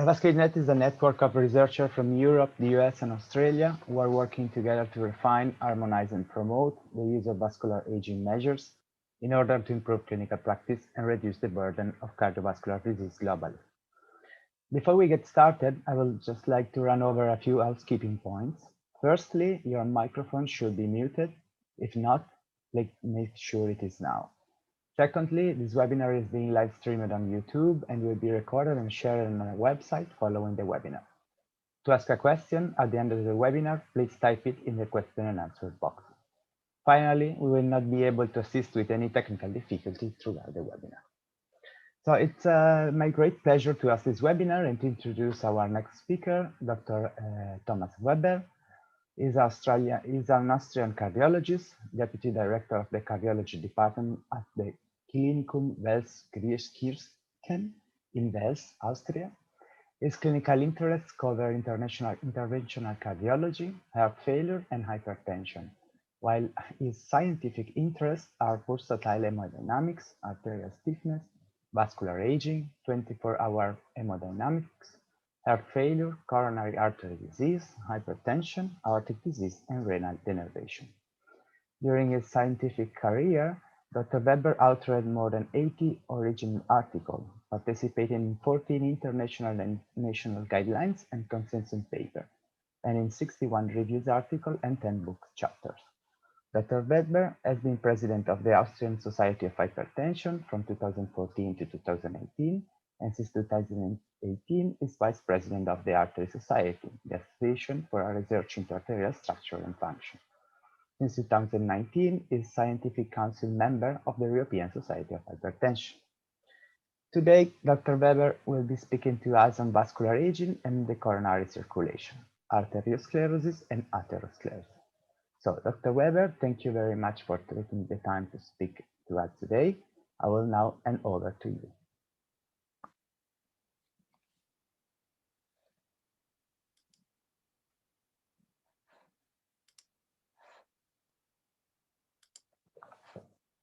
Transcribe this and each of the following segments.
VascAgeNet is a network of researchers from Europe, the US, and Australia who are working together to refine, harmonize, and promote the use of vascular aging measures in order to improve clinical practice and reduce the burden of cardiovascular disease globally. Before we get started, I would just like to run over a few housekeeping points. Firstly, your microphone should be muted. If not, please make sure it is now. Secondly, this webinar is being live streamed on YouTube and will be recorded and shared on our website following the webinar. To ask a question at the end of the webinar, please type it in the question and answer box. Finally, we will not be able to assist with any technical difficulties throughout the webinar. So it's my great pleasure to host this webinar and to introduce our next speaker, Dr. Thomas Weber. He's an Austrian cardiologist, Deputy Director of the Cardiology Department at the Klinikum Wels-Kirchen in Wels, Austria. His clinical interests cover international interventional cardiology, heart failure, and hypertension, while his scientific interests are pulsatile hemodynamics, arterial stiffness, vascular aging, 24-hour hemodynamics, heart failure, coronary artery disease, hypertension, aortic disease, and renal denervation. During his scientific career, Dr. Weber authored more than 80 original articles, participating in 14 international and national guidelines and consensus papers, and in 61 reviews articles and 10 book chapters. Dr. Weber has been president of the Austrian Society of Hypertension from 2014 to 2018, and since 2018 is vice president of the Artery Society, the Association for Research into Arterial Structure and Function. Since 2019 is Scientific Council member of the European Society of Hypertension. Today, Dr. Weber will be speaking to us on vascular aging and the coronary circulation, arteriosclerosis and atherosclerosis. So, Dr. Weber, thank you very much for taking the time to speak to us today. I will now hand over to you.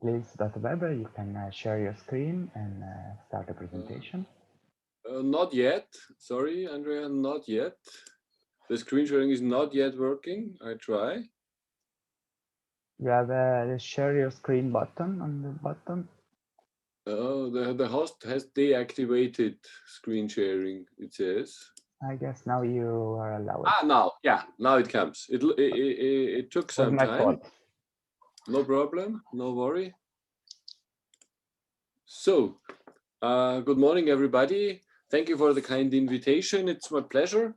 Please, Dr. Weber, you can share your screen and start the presentation. Not yet. Sorry, Andrea, not yet. The screen sharing is not yet working. I try. You have a share your screen button on the bottom. Oh, the host has deactivated screen sharing, it says. I guess now you are allowed. Ah, now, yeah, now it comes. It took some time. Fault. No problem, no worry. So, good morning, everybody. Thank you for the kind invitation. It's my pleasure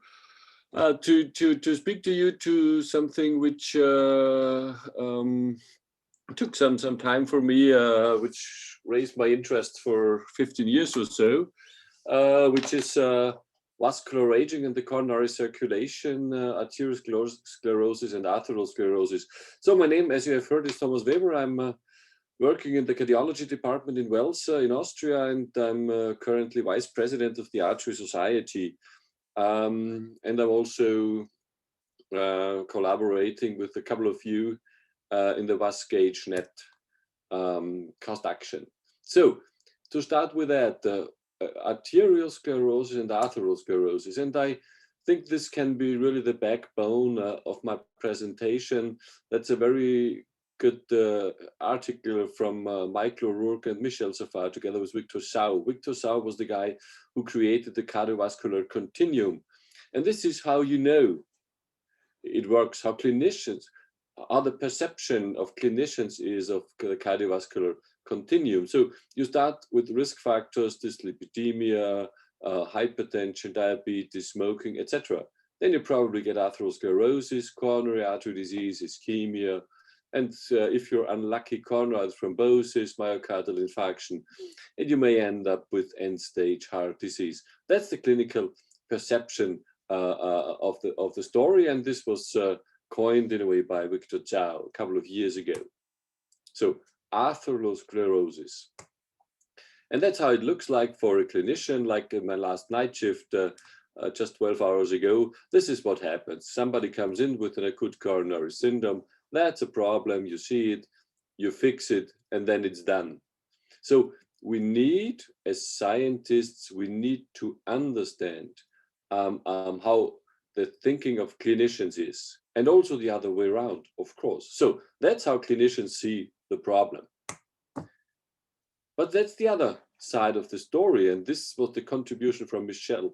to speak to you to something which took some time for me, which raised my interest for 15 years or so, which is vascular aging and the coronary circulation, arteriosclerosis and atherosclerosis. So my name, as you have heard, is Thomas Weber. I'm working in the cardiology department in Wels in Austria, and I'm currently vice president of the Artery Society. And I'm also collaborating with a couple of you in the VascAgeNet cost action. So to start with that, arteriosclerosis and atherosclerosis, and I think this can be really the backbone of my presentation. That's a very good article from Michael O'Rourke and Michel Safar together with Victor Sau. Victor Sau was the guy who created the Cardiovascular Continuum. And this is how you know it works, how clinicians, how the perception of clinicians is of the cardiovascular continuum. So you start with risk factors, dyslipidemia, hypertension, diabetes, smoking, etc. Then you probably get atherosclerosis, coronary artery disease, ischemia, and if you're unlucky, coronary thrombosis, myocardial infarction, and you may end up with end-stage heart disease. That's the clinical perception of the story, and this was coined in a way by Victor Sau a couple of years ago. So atherosclerosis. And that's how it looks like for a clinician, like in my last night shift just 12 hours ago. This is what happens. Somebody comes in with an acute coronary syndrome. That's a problem. You see it, you fix it, and then it's done. So we need, as scientists, we need to understand how the thinking of clinicians is, and also the other way around, of course. So that's how clinicians see the problem. But that's the other side of the story, and this was the contribution from Michelle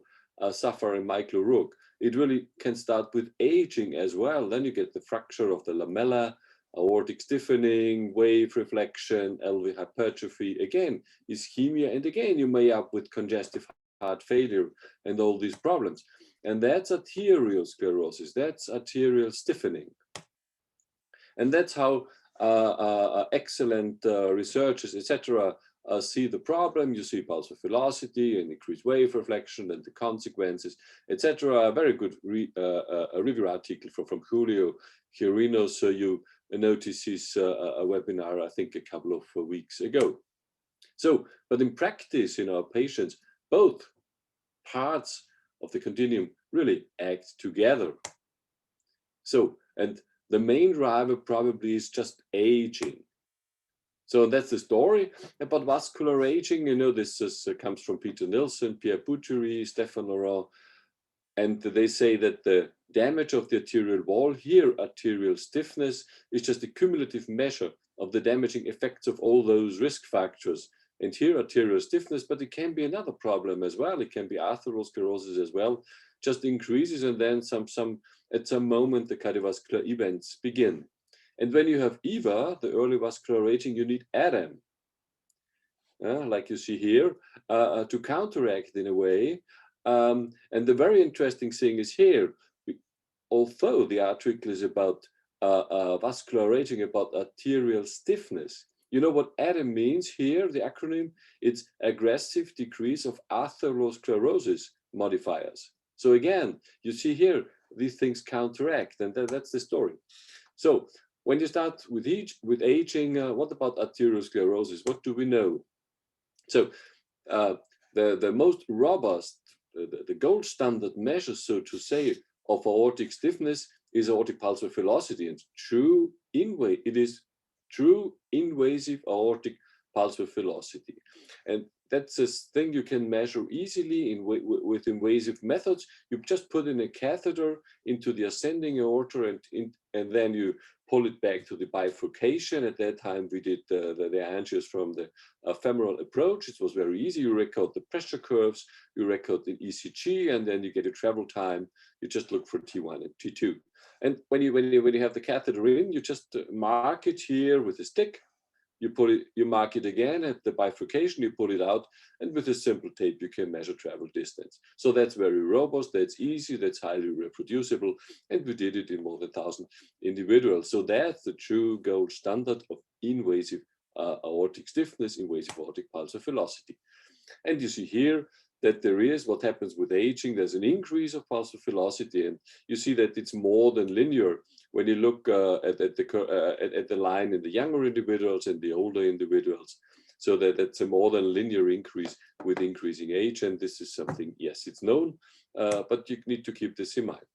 Safar and Michael O'Rourke. It really can start with aging as well. Then you get the fracture of the lamella, aortic stiffening, wave reflection, LV hypertrophy, again, ischemia, and again, you may up with congestive heart failure and all these problems. And that's arteriosclerosis, that's arterial stiffening. And that's how excellent researchers, etc., see the problem. You see pulse velocity and increased wave reflection and the consequences, etc. A very good review article from Julio Quirino. So you notice his a webinar, I think, a couple of weeks ago. So, but in practice, in our patients, both parts of the continuum really act together. So, and the main driver probably is just aging. So that's the story about vascular aging. You know, this comes from Peter Nilsson, Pierre Boucherie, Stéphane Laurent, and they say that the damage of the arterial wall, here arterial stiffness, is just a cumulative measure of the damaging effects of all those risk factors. And here arterial stiffness, but it can be another problem as well. It can be atherosclerosis as well, just increases, and then at some moment the cardiovascular events begin. And when you have EVA, the early vascular aging, you need ADAM, like you see here, to counteract in a way. And the very interesting thing is here, although the article is about vascular aging, about arterial stiffness, you know what ADAM means here, the acronym? It's aggressive decrease of atherosclerosis modifiers. So again, you see here, these things counteract, and that's the story. So when you start with aging, what about arteriosclerosis? What do we know? So the most robust, the gold standard measure, so to say, of aortic stiffness is aortic pulse velocity, and it is true invasive aortic pulse velocity. And that's a thing you can measure easily with invasive methods. You just put in a catheter into the ascending aorta, and then you pull it back to the bifurcation. At that time, we did the angios from the femoral approach. It was very easy. You record the pressure curves, you record the ECG, and then you get a travel time. You just look for T1 and T2. And when you have the catheter in, you just mark it here with a stick. You mark it again at the bifurcation, you pull it out, and with a simple tape, you can measure travel distance. So that's very robust, that's easy, that's highly reproducible, and we did it in more than 1,000 individuals. So that's the true gold standard of invasive aortic stiffness, invasive aortic pulse velocity. And you see here that there is what happens with aging. There's an increase of pulse velocity, and you see that it's more than linear when you look at the line in the younger individuals and the older individuals. So that's a more than linear increase with increasing age, and this is something, yes, it's known, but you need to keep this in mind.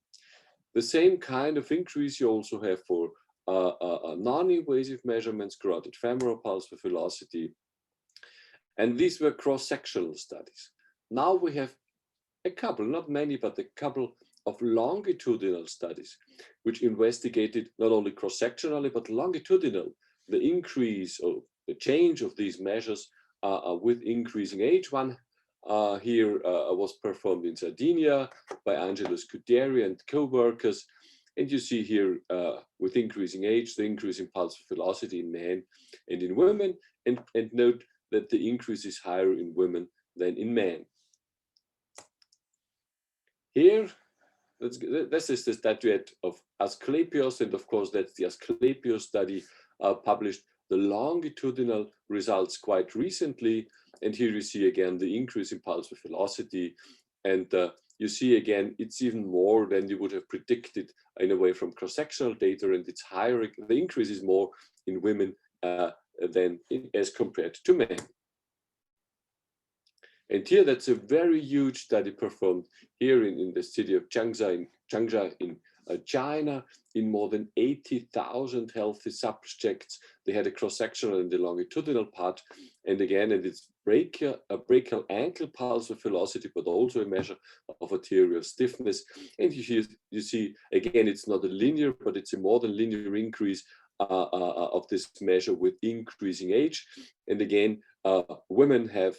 The same kind of increase you also have for non-invasive measurements, carotid femoral pulse velocity, and these were cross-sectional studies. Now we have a couple, not many, but a couple of longitudinal studies, which investigated not only cross-sectionally, but longitudinal, the increase or the change of these measures with increasing age. One here was performed in Sardinia by Angelo Scuderi and co-workers. And you see here with increasing age, the increase in pulse velocity in men and in women, and note that the increase is higher in women than in men. Here, this is the statuette of Asclepios, and of course that's the Asclepios study published the longitudinal results quite recently. And here you see again the increase in pulse velocity, and you see again it's even more than you would have predicted in a way from cross-sectional data, and it's higher. The increase is more in women than as compared to men. And here, that's a very huge study performed here in the city of Changsha in China, in more than 80,000 healthy subjects. They had a cross-sectional and the longitudinal part, and again, and it's a brachial ankle pulse of velocity, but also a measure of arterial stiffness. And you see, again, it's not a linear, but it's a more than linear increase of this measure with increasing age. And again, women have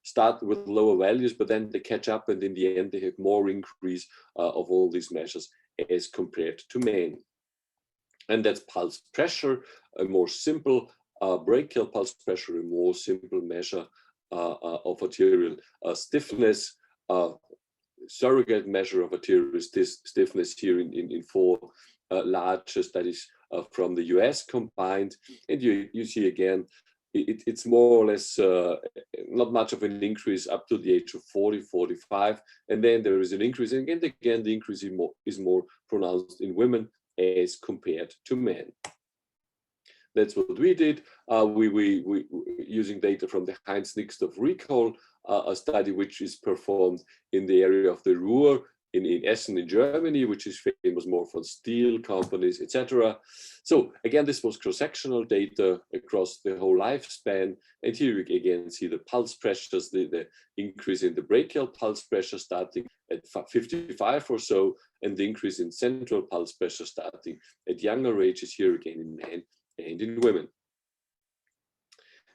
started with lower values, but then they catch up, and in the end, they have more increase of all these measures as compared to men. And that's pulse pressure, a more simple brachial pulse pressure, a more simple measure of arterial stiffness, surrogate measure of arterial stiffness here in 4 large studies from the US combined. And you see again, it's more or less not much of an increase up to the age of 40, 45. And then there is an increase. And again, the increase is more pronounced in women as compared to men. That's what we did. We using data from the Heinz-Nixdorf recall, a study which is performed in the area of the Ruhr in Essen in Germany, which is famous more for steel companies, etc. So again, this was cross-sectional data across the whole lifespan. And here you again see the pulse pressures, the increase in the brachial pulse pressure starting at 55 or so, and the increase in central pulse pressure starting at younger ages, here again in men and in women.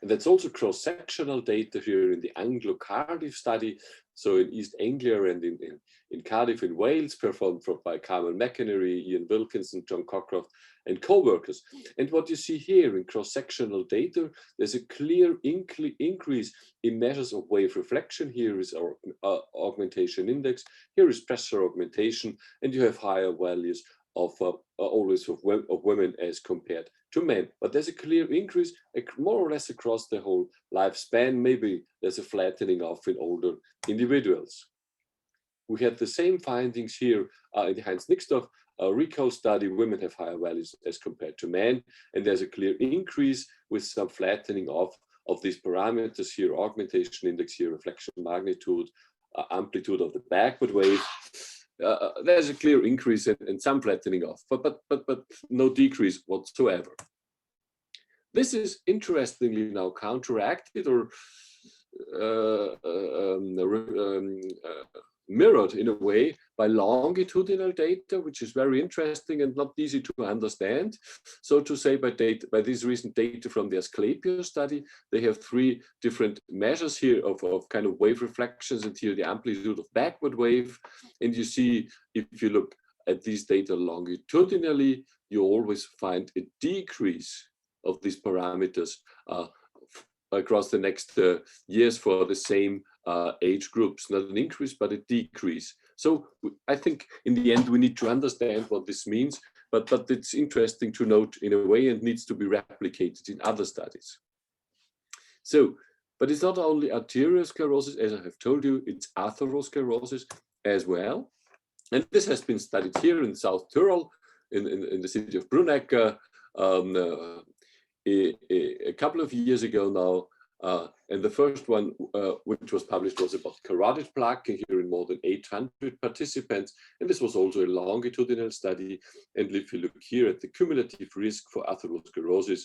And that's also cross-sectional data here in the Anglo-Cardiff study. So in East Anglia and in Cardiff in Wales, performed by Carmel McInerney, Ian Wilkinson, John Cockcroft, and co-workers. And what you see here in cross-sectional data, there's a clear increase in measures of wave reflection. Here is our augmentation index. Here is pressure augmentation, and you have higher values of always of women as compared to men. But there's a clear increase more or less across the whole lifespan. Maybe there's a flattening off in older individuals. We had the same findings here in the Heinz-Nixdorf recall study. Women have higher values as compared to men, and there's a clear increase with some flattening off of these parameters here, augmentation index here, reflection magnitude, amplitude of the backward wave. There's a clear increase and some flattening off, but no decrease whatsoever. This is interestingly now counteracted or mirrored in a way by longitudinal data, which is very interesting and not easy to understand. So to say, by this recent data from the Asclepios study, they have 3 different measures here of kind of wave reflections, and here the amplitude of backward wave. And you see, if you look at these data longitudinally, you always find a decrease of these parameters across the next years for the same age groups, not an increase, but a decrease. So I think in the end, we need to understand what this means, but it's interesting to note in a way and needs to be replicated in other studies. So, but it's not only arteriosclerosis, as I have told you, it's atherosclerosis as well. And this has been studied here in South Tyrol, in the city of Bruneck, a couple of years ago now. And the first one, which was published, was about carotid plaque here in more than 800 participants. And this was also a longitudinal study. And if you look here at the cumulative risk for atherosclerosis,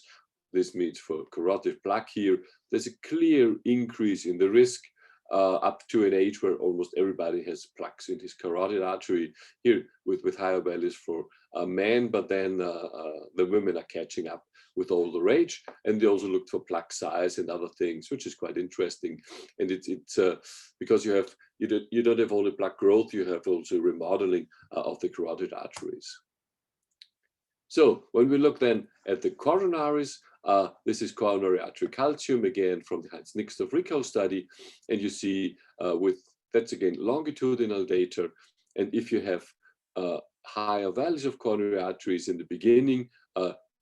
this means for carotid plaque here, there's a clear increase in the risk up to an age where almost everybody has plaques in his carotid artery here with higher values for men, but then the women are catching up with older age, and they also looked for plaque size and other things, which is quite interesting. And it's because you don't have only plaque growth, you have also remodeling of the carotid arteries. So when we look then at the coronaries, this is coronary artery calcium, again from the Heinz-Nixdorf recall study, and you see that's again longitudinal data. And if you have higher values of coronary arteries in the beginning,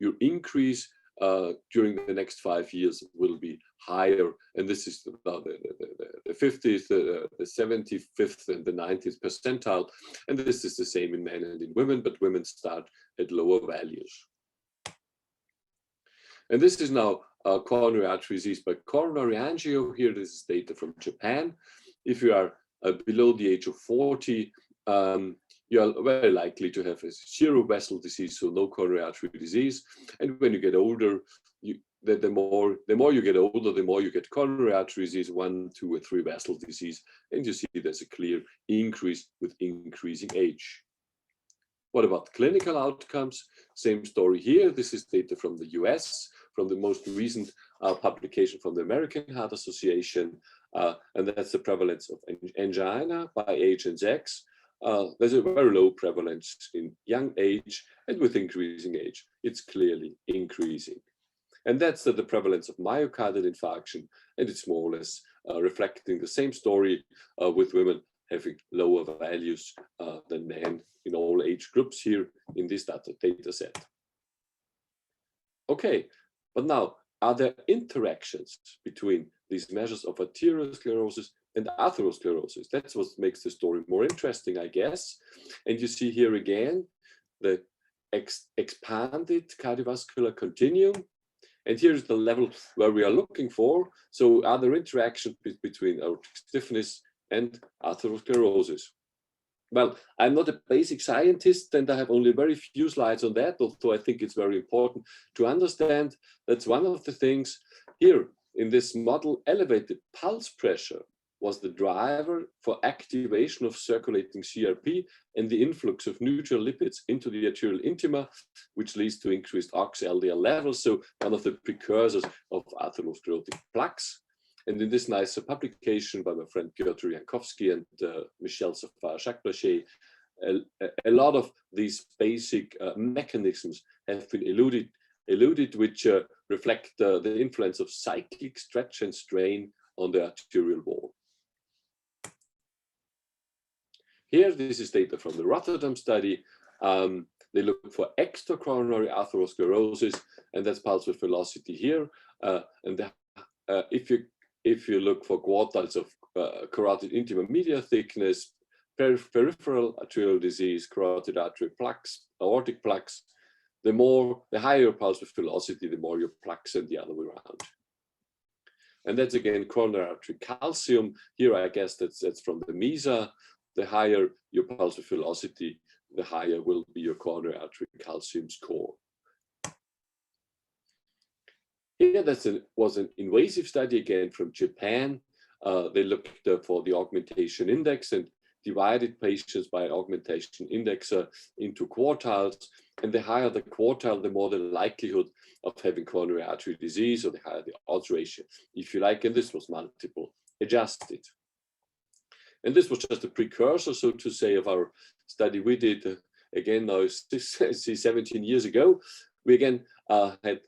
your increase during the next 5 years will be higher. And this is the 50th, the 75th, and the 90th percentile. And this is the same in men and in women, but women start at lower values. And this is now coronary artery disease by coronary angio. Here, this is data from Japan. If you are below the age of 40, you are very likely to have a zero vessel disease, so no coronary artery disease. And when you get older, the more you get older, the more you get coronary artery disease, 1, 2, or 3 vessel disease, and you see there's a clear increase with increasing age. What about clinical outcomes? Same story here. This is data from the US, from the most recent publication from the American Heart Association, and that's the prevalence of angina by age and sex. There's a very low prevalence in young age, and with increasing age, it's clearly increasing. And that's the prevalence of myocardial infarction, and it's more or less reflecting the same story with women having lower values than men in all age groups here in this data set. Okay, but now, are there interactions between these measures of arteriosclerosis and atherosclerosis? That's what makes the story more interesting, I guess. And you see here again the expanded cardiovascular continuum. And here's the level where we are looking for. So are there interactions between aortic stiffness and atherosclerosis? Well, I'm not a basic scientist, and I have only very few slides on that, although I think it's very important to understand that's one of the things here in this model. Elevated pulse pressure was the driver for activation of circulating CRP and the influx of neutral lipids into the arterial intima, which leads to increased ox-LDL levels, so one of the precursors of atherosclerotic plaques. And in this nice publication by my friend Piotr Jankowski and Michel Safar-Jacques-Blanchet, a lot of these basic mechanisms have been eluded, which reflect the influence of cyclic stretch and strain on the arterial wall. Here, this is data from the Rotterdam study. They look for extracoronary atherosclerosis, and that's pulse width velocity here. And if you look for quartiles of carotid intima media thickness, peripheral arterial disease, carotid artery plaques, aortic plaques, the higher pulse width velocity, the more your plaques, and the other way around. And that's again coronary artery calcium. Here, I guess that's from the MESA. The higher your pulse width velocity, the higher will be your coronary artery calcium score. Here, was an invasive study again from Japan. They looked for the augmentation index and divided patients by augmentation index into quartiles. And the higher the quartile, the more the likelihood of having coronary artery disease, or the higher the odds ratio, if you like. And this was multiple adjusted. And this was just a precursor, so to say, of our study we did again now 17 years ago. We again had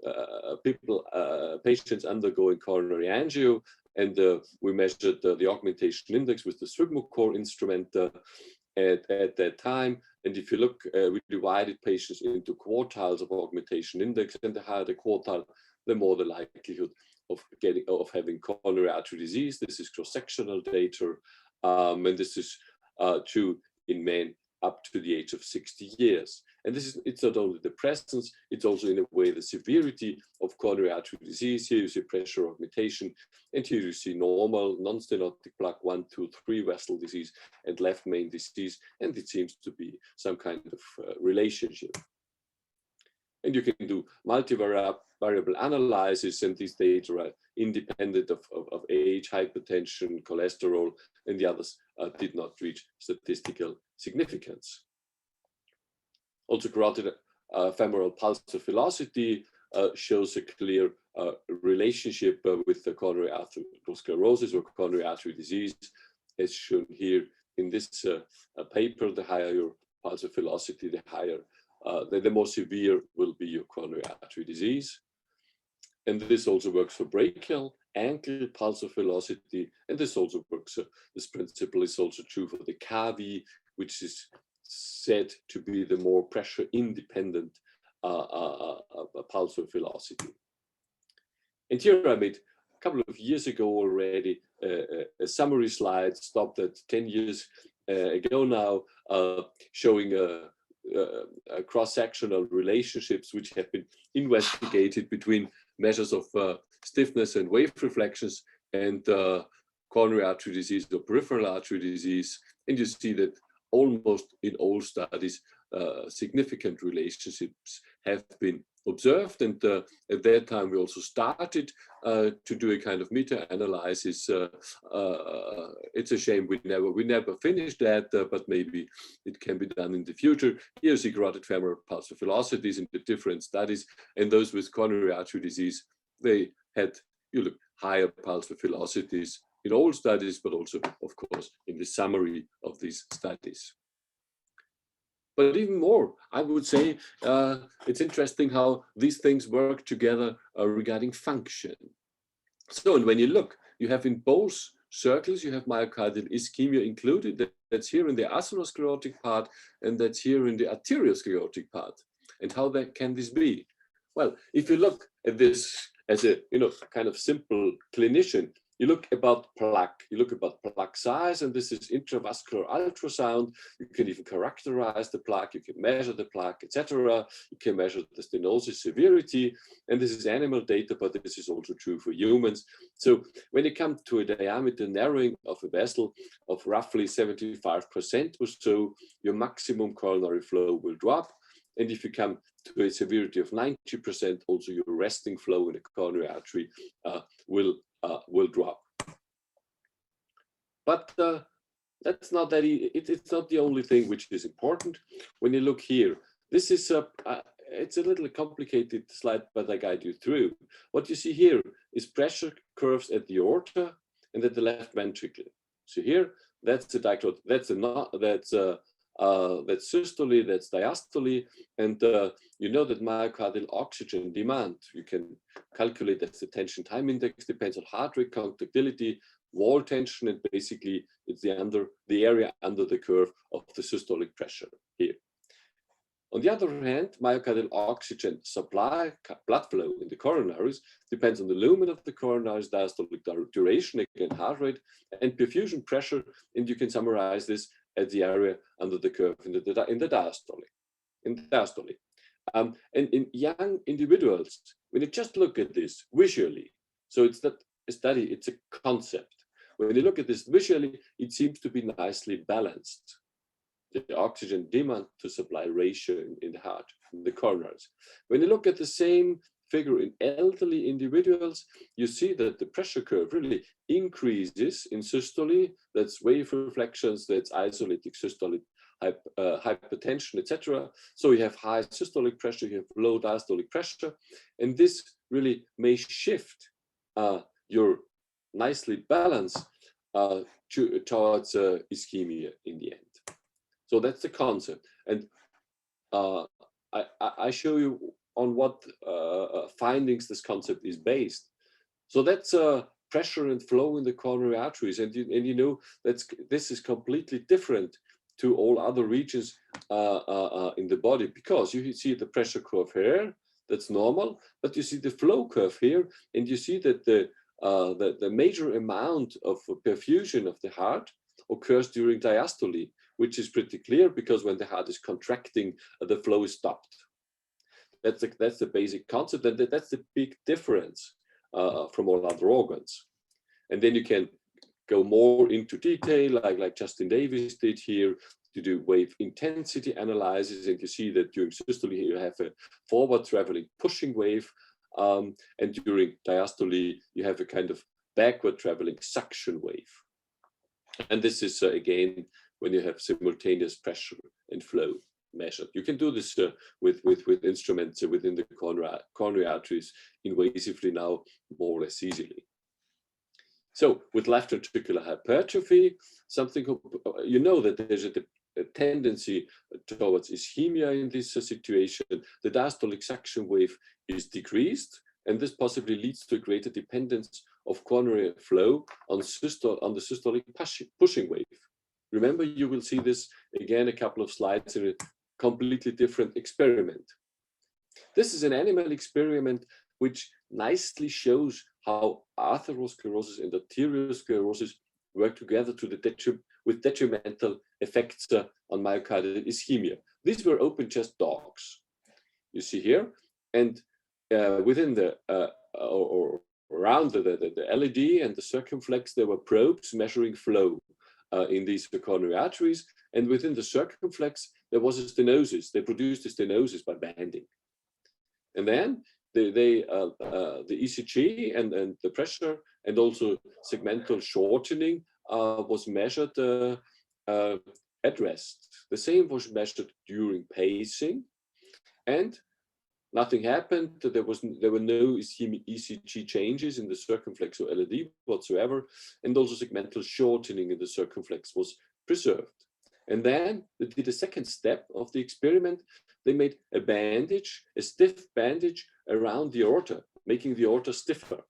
patients undergoing coronary angio, and we measured the augmentation index with the SwigmoCor instrument at that time. And if you look, we divided patients into quartiles of augmentation index, and the higher the quartile, the more the likelihood of having coronary artery disease. This is cross-sectional data, and this is true in men up to the age of 60 years. And it's not only the presence, it's also in a way the severity of coronary artery disease. Here you see pressure augmentation, and here you see normal, non-stenotic plaque 1, 2, 3 vessel disease and left main disease, and it seems to be some kind of relationship. And you can do multivariable analysis, and these data are independent of age, hypertension, cholesterol, and the others did not reach statistical significance. Also, carotid femoral pulse velocity shows a clear relationship with the coronary atherosclerosis or coronary artery disease, as shown here in this paper. The higher your pulse velocity, the higher, the more severe will be your coronary artery disease. And this also works for brachial, ankle pulse velocity, and this also works. This principle is also true for the CAVI, which is said to be the more pressure independent pulse velocity. And here I made a couple of years ago already a summary slide, stopped at 10 years ago now, showing cross-sectional relationships which have been investigated between measures of stiffness and wave reflections and coronary artery disease or peripheral artery disease. And you see that almost in all studies, significant relationships have been observed. And at that time, we also started to do a kind of meta-analysis. It's a shame we never finished that, but maybe it can be done in the future. Here you see carotid femoral pulsar velocities in the different studies, and those with coronary artery disease, they had, you look, higher pulsar velocities in all studies, but also, of course, in the summary of these studies. But even more, I would say it's interesting how these things work together regarding function. So, and when you look, you have in both circles, you have myocardial ischemia included. That's here in the atherosclerotic part, and that's here in the arteriosclerotic part. And how can this be? Well, if you look at this as a kind of simple clinician, you look about plaque, you look about plaque size, and this is intravascular ultrasound. You can even characterize the plaque, you can measure the plaque, etc. You can measure the stenosis severity, and this is animal data, but this is also true for humans. So when you come to a diameter narrowing of a vessel of roughly 75% or so, your maximum coronary flow will drop. And if you come to a severity of 90%, also your resting flow in the coronary artery will drop. But that's not that it's not the only thing which is important. When you look here, this is it's a little complicated slide, but I guide you through. What you see here is pressure curves at the aorta and at the left ventricle. So here, that's the dicot, that's systole, that's diastole, and you know that myocardial oxygen demand, you can calculate that's the tension time index, depends on heart rate, contractility, wall tension, and basically it's the area under the curve of the systolic pressure here. On the other hand, myocardial oxygen supply, blood flow in the coronaries, depends on the lumen of the coronaries, diastolic duration, again heart rate, and perfusion pressure, and you can summarize this at the area under the curve in the diastole. And in young individuals, when you just look at this visually, so it's not a study, it's a concept. When you look at this visually, it seems to be nicely balanced. The oxygen demand to supply ratio in the heart, in the coronaries. When you look at the same figure in elderly individuals, you see that the pressure curve really increases in systole, that's wave reflections, that's isolated systolic hypertension, etc. So you have high systolic pressure, you have low diastolic pressure, and this really may shift your nicely balance towards ischemia in the end. So that's the concept, and I show you on what findings this concept is based. So that's pressure and flow in the coronary arteries, and you know this is completely different to all other regions in the body, because you see the pressure curve here, that's normal, but you see the flow curve here, and you see that the major amount of perfusion of the heart occurs during diastole, which is pretty clear because when the heart is contracting, the flow is stopped. That's the basic concept, and that's the big difference from all other organs. And then you can go more into detail, like Justin Davis did here, to do wave intensity analysis, and you see that during systole you have a forward traveling pushing wave, and during diastole you have a kind of backward traveling suction wave. And this is again when you have simultaneous pressure and flow measured. You can do this with instruments within the coronary arteries invasively now more or less easily. So with left ventricular hypertrophy, something you know that there's a tendency towards ischemia in this situation. The diastolic suction wave is decreased, and this possibly leads to a greater dependence of coronary flow on the systolic pushing wave. Remember, you will see this again a couple of slides in a completely different experiment. This is an animal experiment which nicely shows how atherosclerosis and arteriosclerosis work together with detrimental effects on myocardial ischemia. These were open chest dogs, you see here, and within the or around the LED and the circumflex, there were probes measuring flow in these coronary arteries, And within the circumflex, there was a stenosis. They produced a stenosis by banding. And then the ECG and the pressure and also segmental shortening was measured at rest. The same was measured during pacing, and nothing happened. There were no ECG changes in the circumflex or LAD whatsoever, and also segmental shortening in the circumflex was preserved. And then they did a second step of the experiment. They made a bandage, a stiff bandage around the aorta, making the aorta stiffer.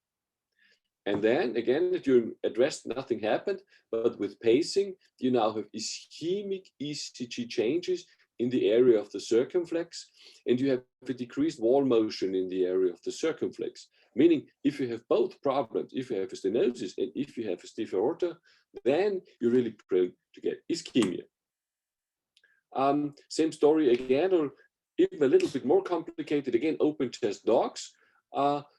And then again, during at rest, nothing happened, but with pacing, you now have ischemic ECG changes in the area of the circumflex, and you have a decreased wall motion in the area of the circumflex. Meaning, if you have both problems, if you have a stenosis and if you have a stiff aorta, then you're really prone to get ischemia. Same story again, or even a little bit more complicated, again, open chest dogs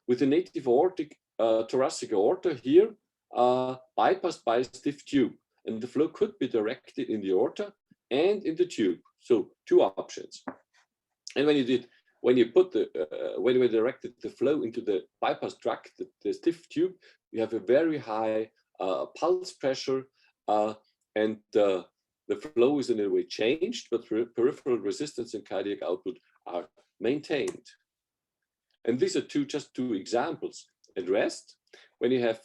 with a native aortic thoracic aorta here, bypassed by a stiff tube. And the flow could be directed in the aorta and in the tube. So two options. And when you directed the flow into the bypass tract, the stiff tube, you have a very high pulse pressure, and the flow is in a way changed, but peripheral resistance and cardiac output are maintained. And these are just two examples. At rest, when you have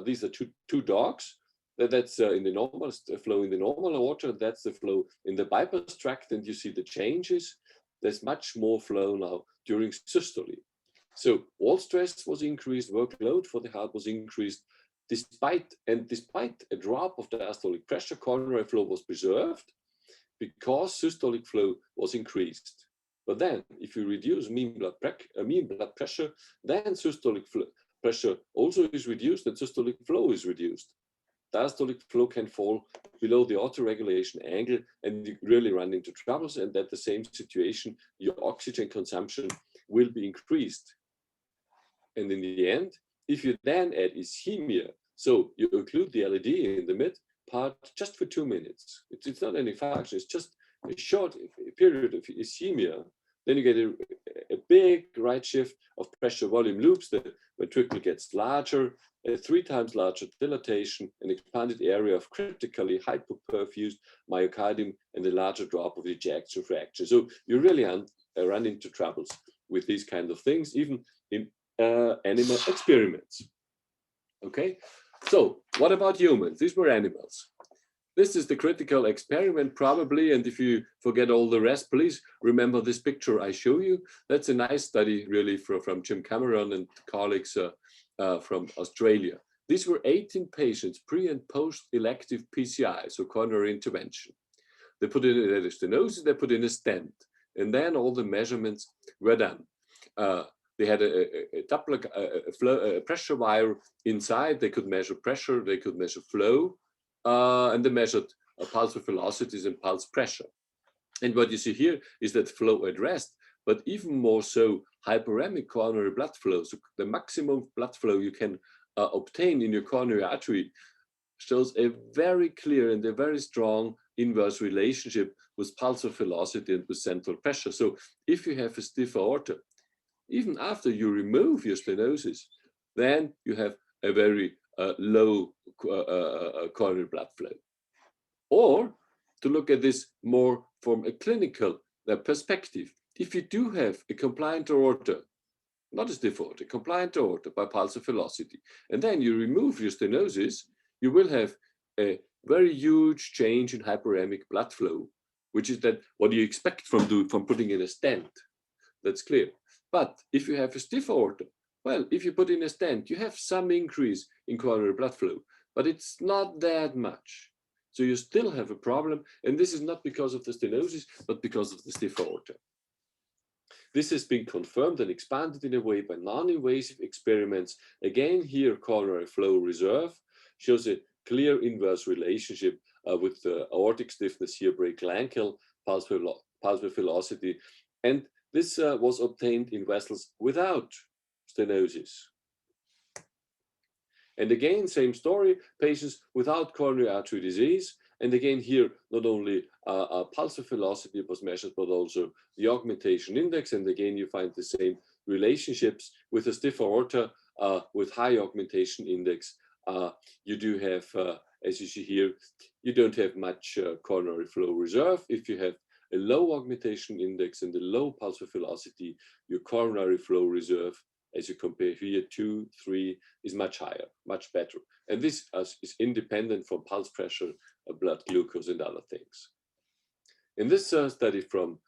these are two dogs, that's in the normal flow in the normal aorta, that's the flow in the bypass tract, and you see the changes. There's much more flow now during systole. So wall stress was increased, workload for the heart was increased, despite a drop of the diastolic pressure, coronary flow was preserved because systolic flow was increased. But then, if you reduce mean blood pressure, then systolic pressure also is reduced and systolic flow is reduced. Diastolic flow can fall below the autoregulation angle, and you really run into troubles. And at the same situation, your oxygen consumption will be increased. And in the end, if you then add ischemia, so you include the LAD in the mid part just for 2 minutes. It's not any function, it's just a short period of ischemia. Then you get a big right shift of pressure volume loops. The ventricle gets larger, a 3 times larger dilatation, an expanded area of critically hypoperfused myocardium, and a larger drop of ejection fraction. So you really run into troubles with these kind of things, even in animal experiments. Okay, so what about humans? These were animals. This is the critical experiment probably, and if you forget all the rest, please remember this picture I show you. That's a nice study really from Jim Cameron and colleagues from Australia. These were 18 patients pre and post elective PCI, so coronary intervention. They put in a stenosis, they put in a stent, and then all the measurements were done. They had a pressure wire inside. They could measure pressure, they could measure flow, and they measured pulse velocities and pulse pressure. And what you see here is that flow at rest, but even more so hyperemic coronary blood flow. So the maximum blood flow you can obtain in your coronary artery shows a very clear and a very strong inverse relationship with pulse velocity and with central pressure. So if you have a stiff aorta, even after you remove your stenosis, then you have a very low coronary blood flow. Or to look at this more from a clinical perspective, if you do have a compliant aorta, not a stiff aorta, compliant aorta by pulse velocity, and then you remove your stenosis, you will have a very huge change in hyperemic blood flow, which is that what you expect from putting in a stent. That's clear. But if you have a stiff aorta, well, if you put in a stent, you have some increase in coronary blood flow, but it's not that much. So you still have a problem, and this is not because of the stenosis, but because of the stiff aorta. This has been confirmed and expanded in a way by non-invasive experiments. Again, here, coronary flow reserve shows a clear inverse relationship with the aortic stiffness here, brachial ankle, pulse velocity, and this was obtained in vessels without stenosis. And again, same story, patients without coronary artery disease, And again, here, not only pulse velocity was measured, but also the augmentation index. And again, you find the same relationships with a stiff aorta with high augmentation index. You do have, as you see here, you don't have much coronary flow reserve. If you have a low augmentation index and a low pulse velocity, your coronary flow reserve, as you compare here, 2, 3, is much higher, much better. And this is independent from pulse pressure, blood glucose, and other things. In this study from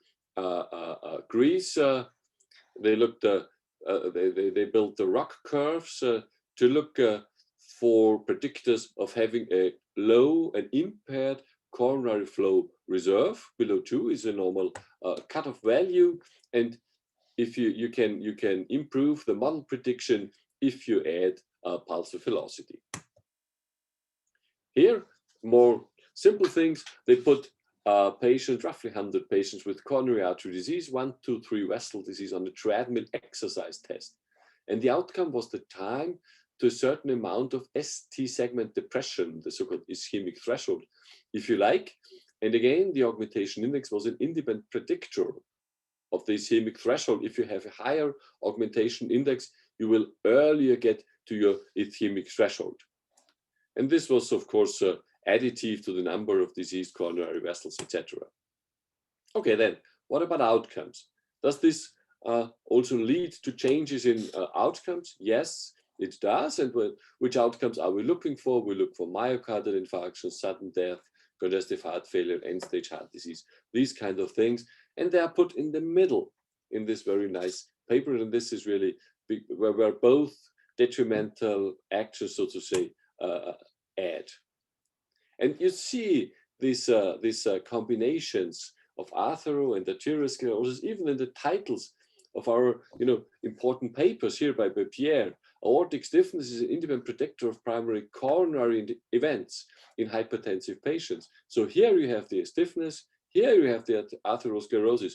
Greece, they looked, they built the rock curves to look for predictors of having a low and impaired coronary flow reserve. Below 2 is a normal cutoff value, and if you can improve the model prediction if you add pulse velocity. Here, more simple things. They put patients, roughly 100 patients with coronary artery disease, 1, 2, 3 vessel disease on the treadmill exercise test, and the outcome was the time to a certain amount of ST segment depression, the so-called ischemic threshold, if you like. And again, the augmentation index was an independent predictor of the ischemic threshold. If you have a higher augmentation index, you will earlier get to your ischemic threshold. And this was, of course, additive to the number of diseased coronary vessels, etc. Okay, then, what about outcomes? Does this also lead to changes in outcomes? Yes, it does. And which outcomes are we looking for? We look for myocardial infarction, sudden death, congestive heart failure, end-stage heart disease, these kind of things. And they are put in the middle in this very nice paper. And this is really where both detrimental actions, so to say, add. And you see these combinations of athero and arteriosclerosis, even in the titles of our important papers here by Pierre. Aortic stiffness is an independent predictor of primary coronary events in hypertensive patients. So here you have the stiffness, here you have the atherosclerosis.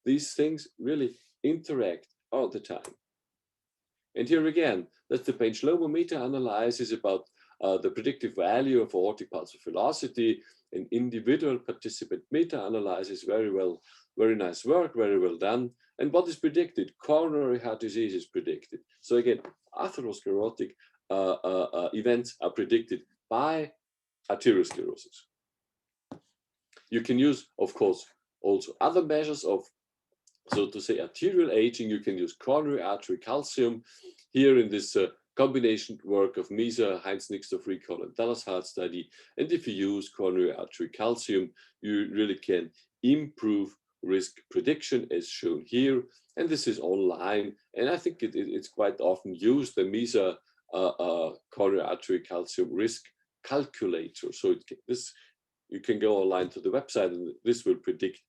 These things really interact all the time. And here again, that's the bench-lobe meta-analysis about the predictive value of aortic pulse velocity, an individual participant meta-analysis, very nice work, very well done. And what is predicted? Coronary heart disease is predicted. So again, atherosclerotic events are predicted by arteriosclerosis. You can use, of course, also other measures of, so to say, arterial aging. You can use coronary artery calcium. Here in this combination work of Misa, Heinz Nixdorf recall, and Dallas Heart study. And if you use coronary artery calcium, you really can improve risk prediction as shown here. And this is online. And I think it's quite often used, the Misa coronary artery calcium risk calculator. So you can go online to the website, and this will predict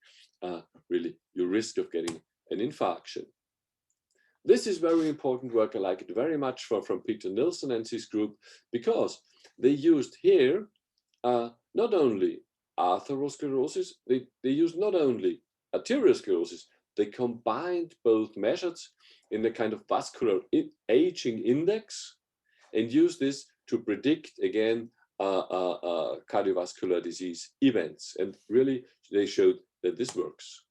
really your risk of getting an infarction. This is very important work. I like it very much from Peter Nilsson and his group, because they used here not only atherosclerosis, they used not only arteriosclerosis, they combined both measures in a kind of vascular aging index and used this to predict, again, cardiovascular disease events. And really, they showed that this works.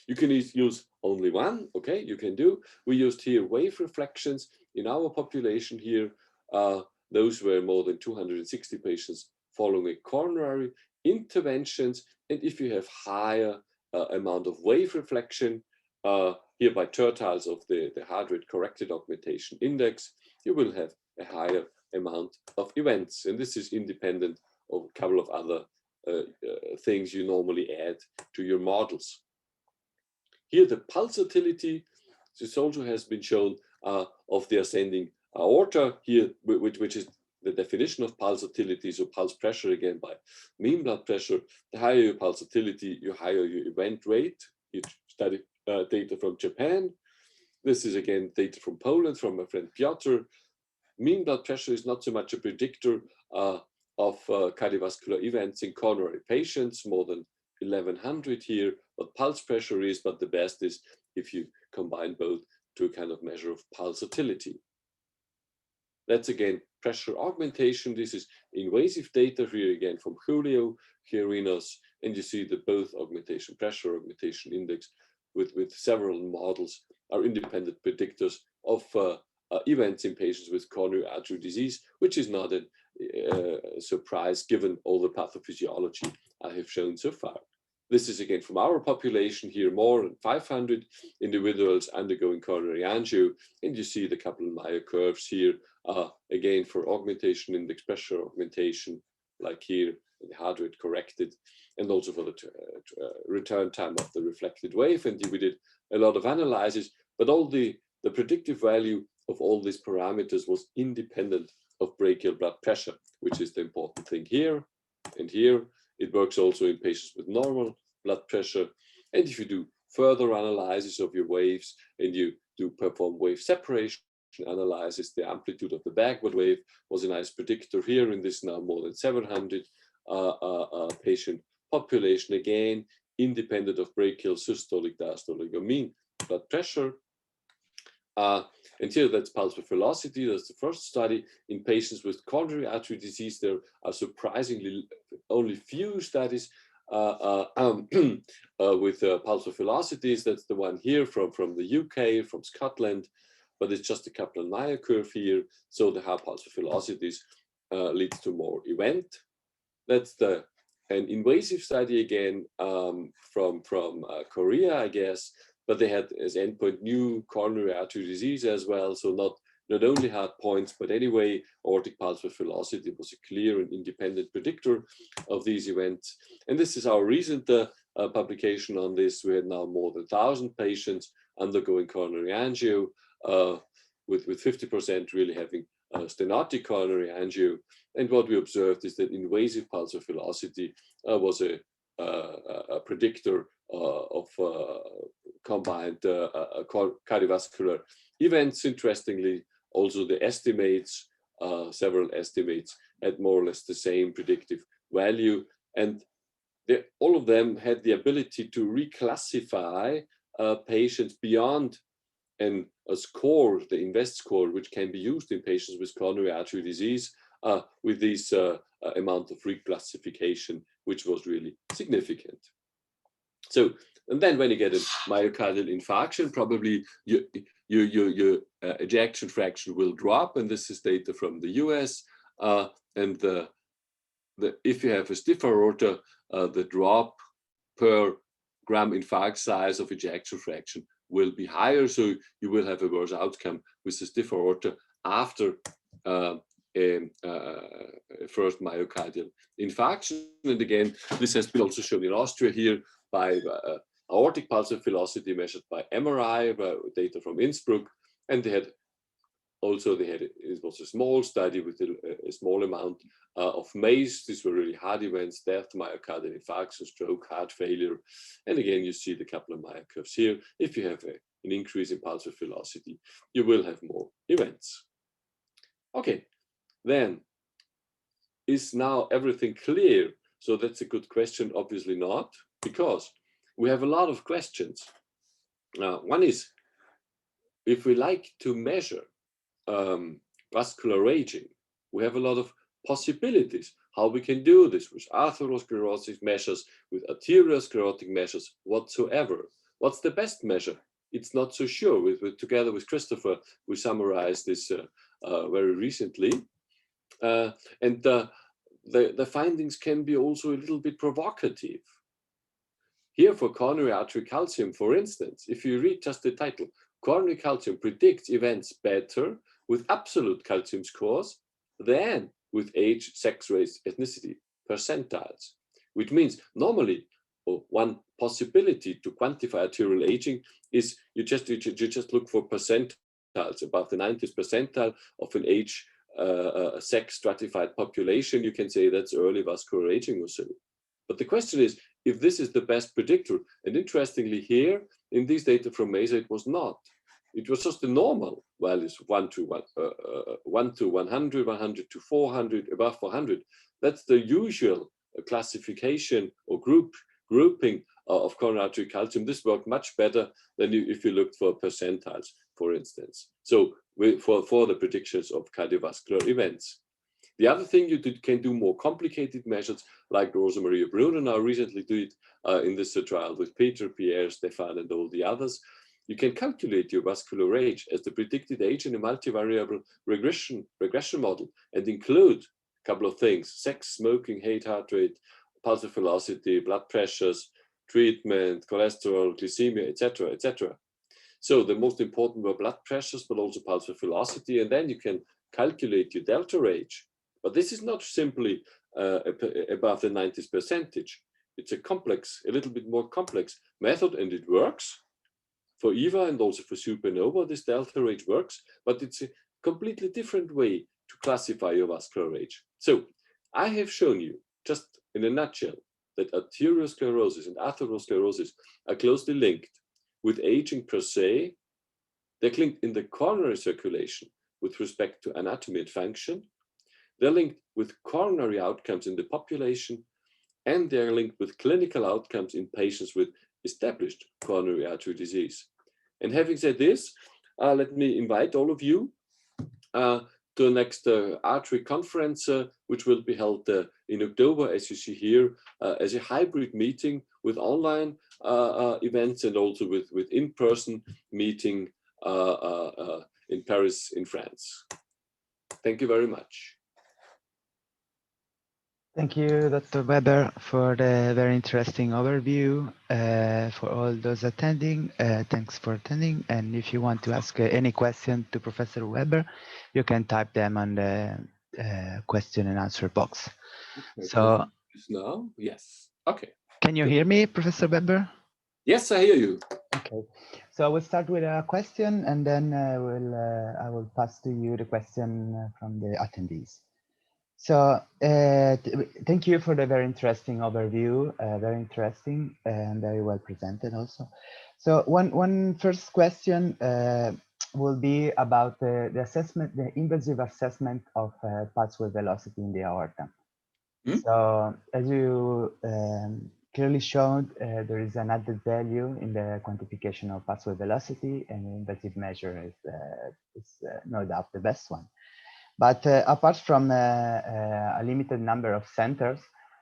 You can use only one, okay, you can do. We used here wave reflections in our population here. Those were more than 260 patients following a coronary interventions. And if you have higher amount of wave reflection, here by tertiles of the heart rate corrected augmentation index, you will have a higher amount of events. And this is independent of a couple of other things you normally add to your models. Here, the pulsatility, this also has been shown of the ascending aorta here, which is the definition of pulsatility. So pulse pressure, again, by mean blood pressure. The higher your pulsatility, the higher your event rate. You study data from Japan. This is, again, data from Poland, from my friend Piotr. Mean blood pressure is not so much a predictor of cardiovascular events in coronary patients, more than 1100 here, but pulse pressure is, but the best is if you combine both to a kind of measure of pulsatility. That's again pressure augmentation. This is invasive data here again from Julio Quirinos, and you see that both pressure augmentation index with several models are independent predictors of events in patients with coronary artery disease, which is not a surprise given all the pathophysiology I have shown so far. This is again from our population here, more than 500 individuals undergoing coronary angio, and you see the Kaplan-Meier curves here, again for augmentation index, pressure augmentation, like here, the heart rate corrected, and also for the return time of the reflected wave. And we did a lot of analysis, but all the predictive value of all these parameters was independent of brachial blood pressure, which is the important thing here and here. It works also in patients with normal blood pressure. And if you do further analysis of your waves and you do perform wave separation analysis, the amplitude of the backward wave was a nice predictor here in this now more than 700 patient population, again, independent of brachial, systolic, diastolic, or mean blood pressure. And here that's pulse width velocity. That's the first study in patients with coronary artery disease. There are surprisingly only few studies with pulse width velocities. That's the one here from the UK, from Scotland, but it's just a Kaplan-Meier curve here. So the high pulse width velocities leads to more event. That's an invasive study again from Korea, I guess. But they had as endpoint new coronary artery disease as well. So not only hard points, but anyway, aortic pulse width velocity was a clear and independent predictor of these events. And this is our recent publication on this. We had now more than 1,000 patients undergoing coronary angio, with 50% really having stenotic coronary angio. And what we observed is that invasive pulse width velocity was a predictor of combined cardiovascular events. Interestingly, also the estimates, several estimates, had more or less the same predictive value. And all of them had the ability to reclassify patients beyond a score, the INVEST score, which can be used in patients with coronary artery disease, with this amount of reclassification, which was really significant. So, and then when you get a myocardial infarction, probably your ejection fraction will drop, and this is data from the US. And if you have a stiff aorta, the drop per gram infarct size of ejection fraction will be higher, so you will have a worse outcome with the stiff aorta after a first myocardial infarction. And again, this has been also shown in Austria here by aortic pulse width velocity measured by MRI, data from Innsbruck, and they had it was a small study with a small amount of MACE. These were really hard events: death, myocardial infarction, stroke, heart failure. And again, you see the Kaplan-Meier curves here. If you have an increase in pulse width velocity, you will have more events. Okay, then is now everything clear? So that's a good question. Obviously not, because we have a lot of questions. One is, if we like to measure vascular aging, we have a lot of possibilities how we can do this with atherosclerosis measures, with arteriosclerotic measures, whatsoever. What's the best measure? It's not so sure. Together with Christopher, we summarized this very recently. And the findings can be also a little bit provocative. Here for coronary artery calcium, for instance, if you read just the title, coronary calcium predicts events better with absolute calcium scores than with age, sex, race, ethnicity, percentiles, which means normally one possibility to quantify arterial aging is you just look for percentiles above the 90th percentile of an age, sex stratified population. You can say that's early vascular aging or so. But the question is, if this is the best predictor, and interestingly here in these data from MESA, it was not. It was just the normal values, 1 to 100, 100 to 400, above 400. That's the usual classification or grouping of coronary artery calcium. This worked much better than if you looked for percentiles. for instance. So for the predictions of cardiovascular events. The other thing you can do more complicated measures, like Rosa Maria Bruno now recently did in this trial with Peter, Pierre, Stefan, and all the others. You can calculate your vascular age as the predicted age in a multivariable regression model and include a couple of things: sex, smoking, height, heart rate, pulse velocity, blood pressures, treatment, cholesterol, glycemia, etc., etc. So the most important were blood pressures, but also pulse velocity, and then you can calculate your delta age. But this is not simply above the 90th percentage. It's a little bit more complex method, and it works. For EVA and also for supernova, this delta age works, but it's a completely different way to classify your vascular age. So I have shown you, just in a nutshell, that arteriosclerosis and atherosclerosis are closely linked with aging per se. They're linked in the coronary circulation with respect to anatomy and function. They're linked with coronary outcomes in the population, and they're linked with clinical outcomes in patients with established coronary artery disease. And having said this, let me invite all of you to the next artery conference, which will be held in October, as you see here, as a hybrid meeting with online events and also with in-person meeting in Paris, in France. Thank you very much. Thank you, Dr. Weber, for the very interesting overview. For all those attending, thanks for attending. And if you want to ask any question to Professor Weber, you can type them on the question and answer box. Okay, so now, yes. Okay. Can you hear me, Professor Weber? Yes, I hear you. Okay. So I will start with a question, and then I will pass to you the question from the attendees. So thank you for the very interesting overview, very interesting and very well presented also. So one first question will be about the assessment, the invasive assessment of pulse wave velocity in the aorta. So as you clearly showed, there is an added value in the quantification of pulse wave velocity, and invasive measure is no doubt the best one. But apart from a limited number of centers,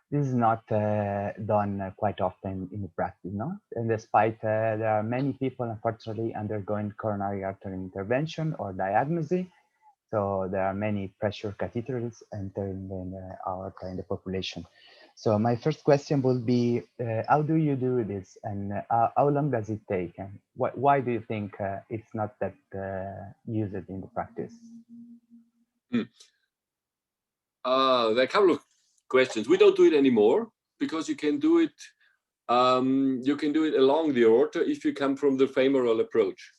this is not done quite often in practice, no? And despite there are many people, unfortunately, undergoing coronary artery intervention or diagnosis, so there are many pressure catheters entering the aorta in the population. So my first question will be, how do you do this, and how long does it take, and why do you think it's not that used in the practice? There are a couple of questions. We don't do it anymore because you can do it. You can do it along the aorta if you come from the femoral approach.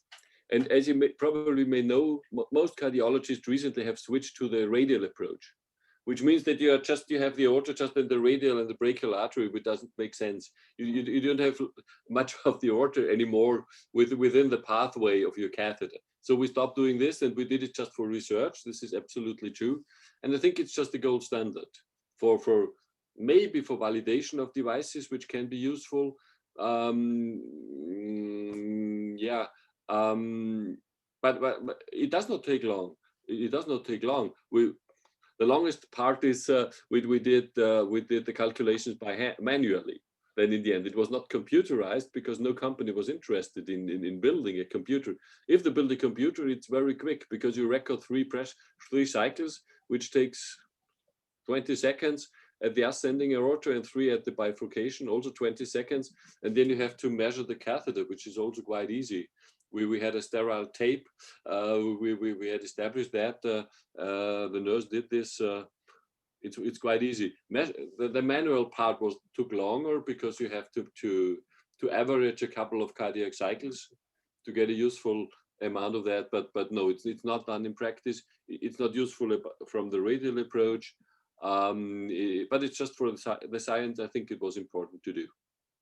And as you probably may know, most cardiologists recently have switched to the radial approach, which means that you have the aorta just in the radial and the brachial artery, which doesn't make sense. You don't have much of the aorta anymore within the pathway of your catheter. So we stopped doing this, and we did it just for research. This is absolutely true. And I think it's just the gold standard for maybe for validation of devices, which can be useful. But it does not take long. It does not take long. The longest part is we did the calculations by manually. Then in the end, it was not computerized because no company was interested in building a computer. If they build a computer, it's very quick because you record three cycles, which takes 20 seconds at the ascending aorta and 3 at the bifurcation, also 20 seconds. And then you have to measure the catheter, which is also quite easy. We had a sterile tape. We had established that. The nurse did this. It's quite easy. The manual part took longer because you have to average a couple of cardiac cycles to get a useful amount of that. But no, it's not done in practice. It's not useful from the radial approach. But it's just for the science. I think it was important to do.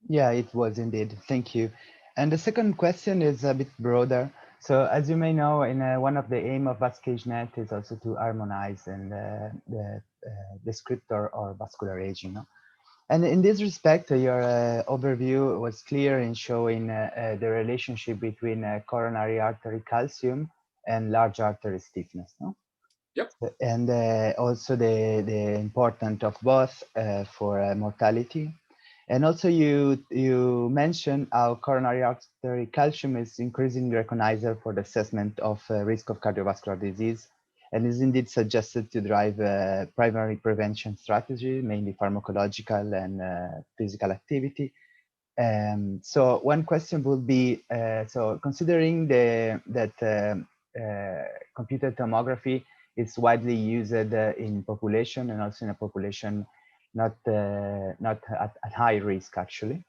Yeah, it was indeed. Thank you. And the second question is a bit broader. So as you may know, in one of the aim of VascAgeNet is also to harmonize and the descriptor or vascular aging. No? And in this respect, your overview was clear in showing the relationship between coronary artery calcium and large artery stiffness, no? Yep. And also the importance of both for mortality. And also you mentioned how coronary artery calcium is increasingly recognized for the assessment of risk of cardiovascular disease and is indeed suggested to drive primary prevention strategy, mainly pharmacological and physical activity. So one question would be, so considering that computed tomography is widely used in population and also in a population not at high risk actually.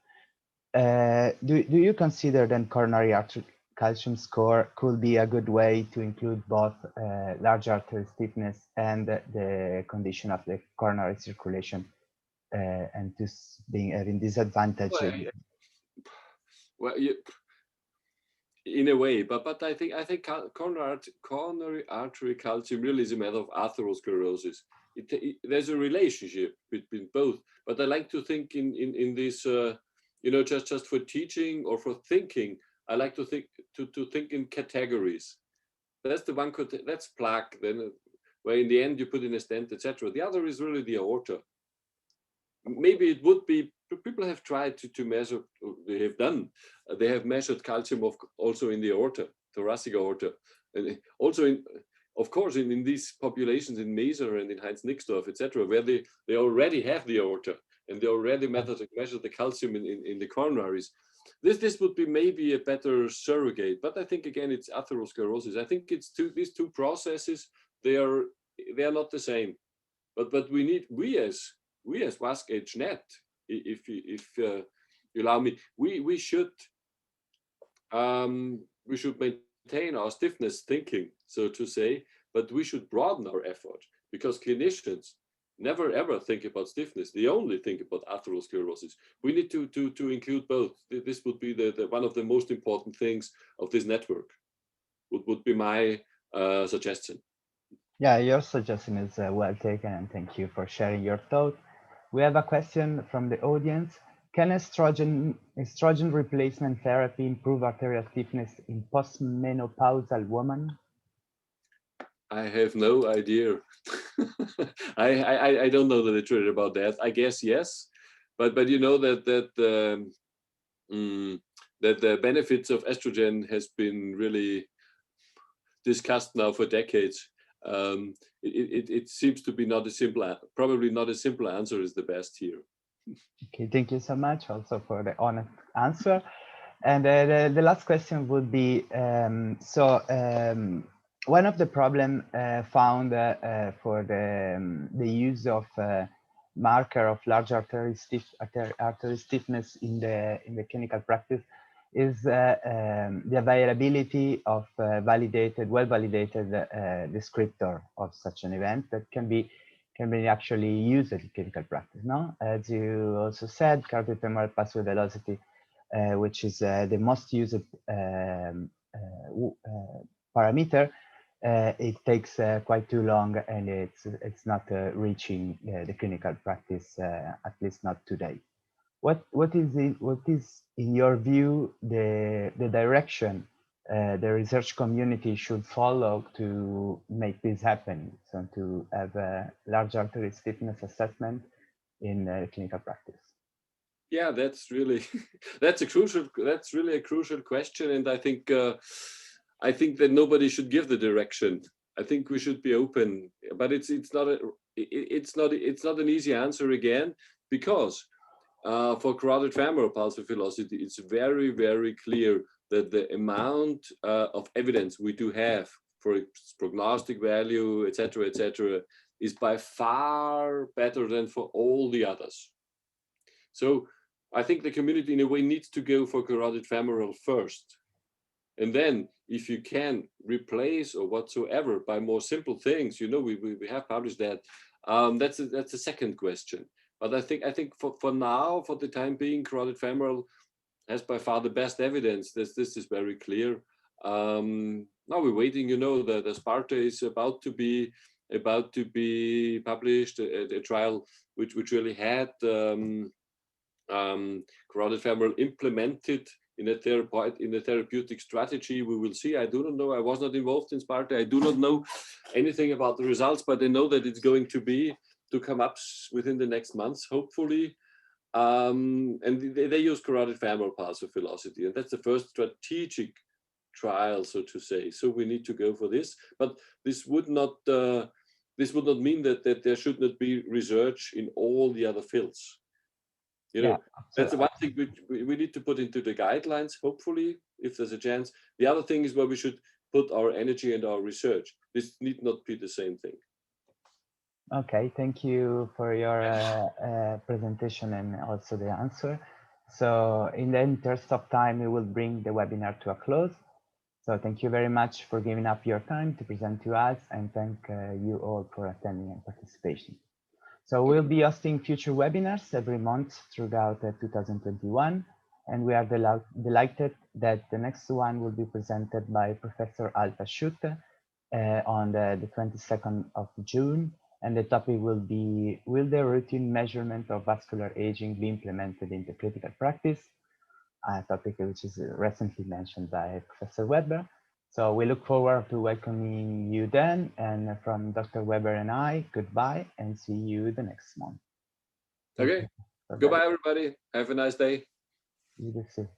Do you consider then coronary artery calcium score could be a good way to include both large artery stiffness and the condition of the coronary circulation and this being having disadvantage? Well, in a way, but I think coronary artery calcium really is a matter of atherosclerosis. There's a relationship between both, but I like to think in this, just for teaching or for thinking. I like to think in categories. That's the one. That's plaque. Then, where in the end you put in a stent, etc. The other is really the aorta. Maybe it would be, people have tried to measure, they have measured calcium also in the aorta, thoracic aorta, and also of course in these populations in Meser and in Heinz-Nixdorf, etc., where they already have the aorta and they already measure the calcium in the coronaries. This would be maybe a better surrogate, but I think again it's atherosclerosis. I think it's these two processes, they are not the same, but we as VascAgeNet, if you allow me, we should maintain our stiffness thinking, so to say, but we should broaden our effort, because clinicians never ever think about stiffness. They only think about atherosclerosis. We need to include both. This would be the one of the most important things of this network. Would be my suggestion. Yeah, your suggestion is well taken, and thank you for sharing your thought. We have a question from the audience. Can estrogen replacement therapy improve arterial stiffness in post-menopausal women? I have no idea. I don't know the literature about that. I guess yes, but you know that the benefits of estrogen has been really discussed now for decades. It seems to be probably not a simple answer is the best here. Okay, thank you so much also for the honest answer. And the last question would be, one of the problem found for the use of marker of large artery stiffness in the clinical practice is the availability of well-validated descriptor of such an event that can be actually used in clinical practice. No, as you also said, cardiofemoral pathway velocity, which is the most used parameter, it takes quite too long, and it's not reaching the clinical practice, at least not today. What is in your view the direction the research community should follow to make this happen? So to have a large artery stiffness assessment in clinical practice. Yeah, that's really that's really a crucial question, and I think that nobody should give the direction. I think we should be open, but it's not an easy answer again, because for carotid femoral pulsar velocity, it's very, very clear that the amount of evidence we do have for its prognostic value, etc., is by far better than for all the others. So I think the community in a way needs to go for carotid femoral first. And then if you can replace or whatsoever by more simple things, we have published that. That's a second question. But I think for now, for the time being, carotid femoral has by far the best evidence. This is very clear. Now we're waiting, the Sparta is about to be about to be published, a trial which really had carotid femoral implemented in a therapeutic strategy. We will see. I do not know. I was not involved in Sparta. I do not know anything about the results, but I know that it's going to come up within the next months, hopefully. And they use carotid femoral pulse velocity, and that's the first strategic trial, so to say. So we need to go for this, but this would not mean that there should not be research in all the other fields. You know, that's the one thing we need to put into the guidelines, hopefully, if there's a chance. The other thing is where we should put our energy and our research. This need not be the same thing. Okay, thank you for your presentation and also the answer. So in the interest of time, we will bring the webinar to a close. So thank you very much for giving up your time to present to us, and thank you all for attending and participation. So we'll be hosting future webinars every month throughout 2021, and we are delighted that the next one will be presented by Professor Alta Schutte on the 22nd of June, and the topic will be, will the routine measurement of vascular aging be implemented into clinical practice? A topic which is recently mentioned by Professor Weber. So we look forward to welcoming you then, and from Dr. Weber and I, goodbye and see you the next month. Okay, goodbye everybody. Have a nice day. You too.